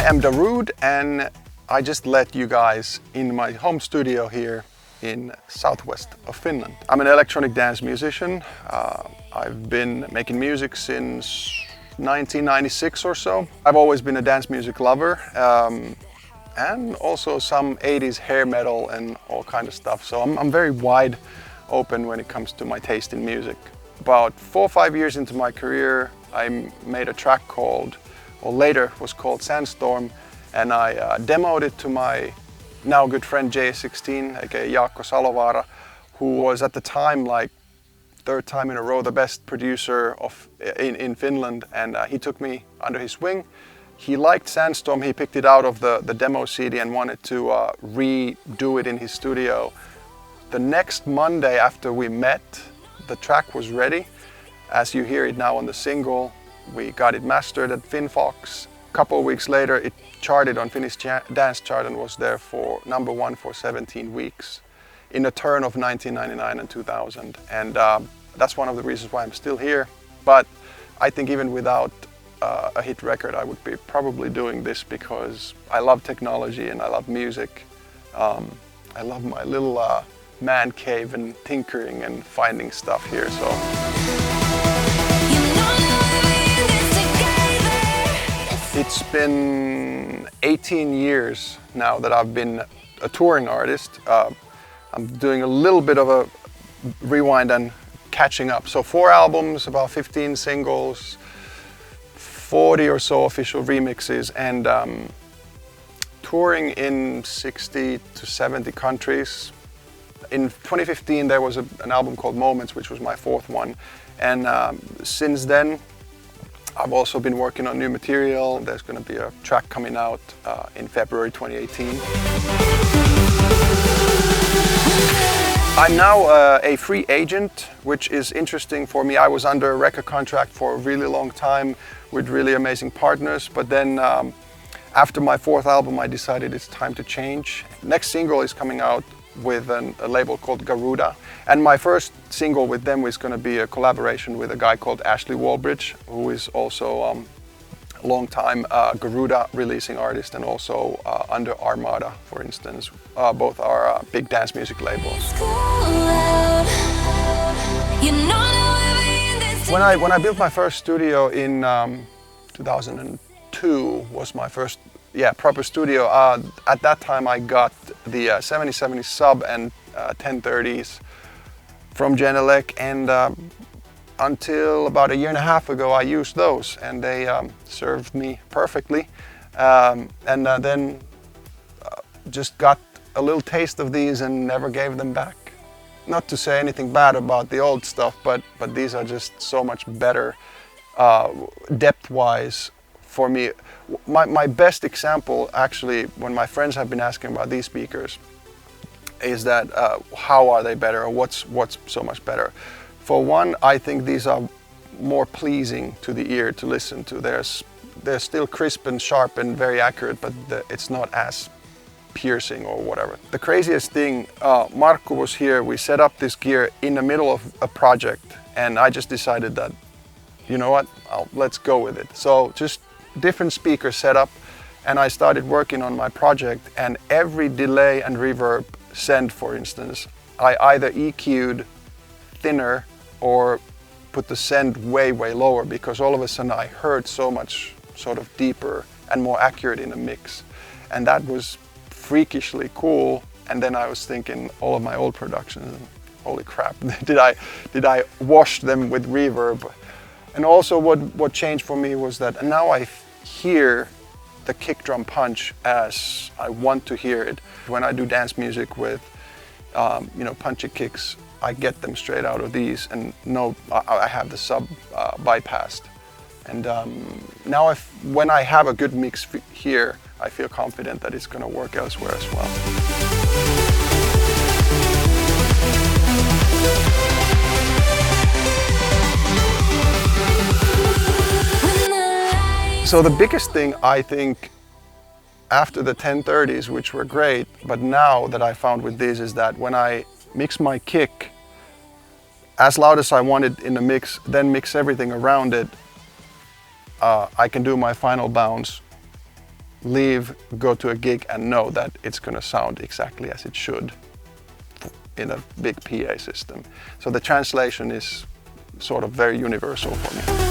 am Darude and I just let you guys in my home studio here in southwest of Finland. I'm an electronic dance musician. I've been making music since 1996 or so. I've always been a dance music lover and also some 80s hair metal and all kind of stuff. So I'm very wide open when it comes to my taste in music. About 4 or 5 years into my career, I made a track called, or later was called Sandstorm, and I demoed it to my now good friend J16, aka Jaakko Salovaara, who was at the time like third time in a row the best producer in Finland, and he took me under his wing. He liked Sandstorm, he picked it out of the demo CD and wanted to redo it in his studio. The next Monday after we met, the track was ready. As you hear it now on the single, we got it mastered at Finfox. A couple of weeks later, it charted on Finnish dance chart and was there for #1 for 17 weeks in a turn of 1999 and 2000. And that's one of the reasons why I'm still here. But I think even without a hit record, I would be probably doing this because I love technology and I love music. I love my little man cave and tinkering and finding stuff here. So. It's been 18 years now that I've been a touring artist. I'm doing a little bit of a rewind and catching up. So 4 albums, about 15 singles, 40 or so official remixes, and touring in 60 to 70 countries. In 2015 there was an album called Moments, which was my 4th one, and since then I've also been working on new material. There's going to be a track coming out in February 2018. I'm now a free agent, which is interesting for me. I was under a record contract for a really long time with really amazing partners, but then after my 4th album I decided it's time to change. Next single is coming out with a label called Darude, and my first single with them is going to be a collaboration with a guy called Ashley Wallbridge, who is also a long-time Darude releasing artist and also under Armada, for instance. Both are big dance music labels. When I built my first studio in 2002 was my first proper studio. At that time I got the 7070 sub and 1030s from Genelec, and until about 1.5 years ago I used those, and they served me perfectly. Then just got a little taste of these and never gave them back. Not to say anything bad about the old stuff, but these are just so much better depth-wise for me. My best example, actually, when my friends have been asking about these speakers, is that how are they better, or what's so much better? For one, I think these are more pleasing to the ear to listen to. They're still crisp and sharp and very accurate, but it's not as piercing or whatever. The craziest thing, Markku was here, we set up this gear in the middle of a project, and I just decided that, you know what, let's go with it. So just different speaker setup, and I started working on my project, and every delay and reverb send, for instance, I either EQ'd thinner or put the send way lower, because all of a sudden I heard so much sort of deeper and more accurate in a mix, and that was freakishly cool. And then I was thinking all of my old productions, and holy crap, did I wash them with reverb? And also what changed for me was that now I hear the kick drum punch as I want to hear it. When I do dance music with punchy kicks, I get them straight out of these, and I have the sub bypassed. And now when I have a good mix here, I feel confident that it's going to work elsewhere as well. So the biggest thing, I think, after the 1030s, which were great, but now that I found with these, is that when I mix my kick as loud as I want it in the mix, then mix everything around it, I can do my final bounce leave, go to a gig and know that it's going to sound exactly as it should in a big PA system. So the translation is sort of very universal for me.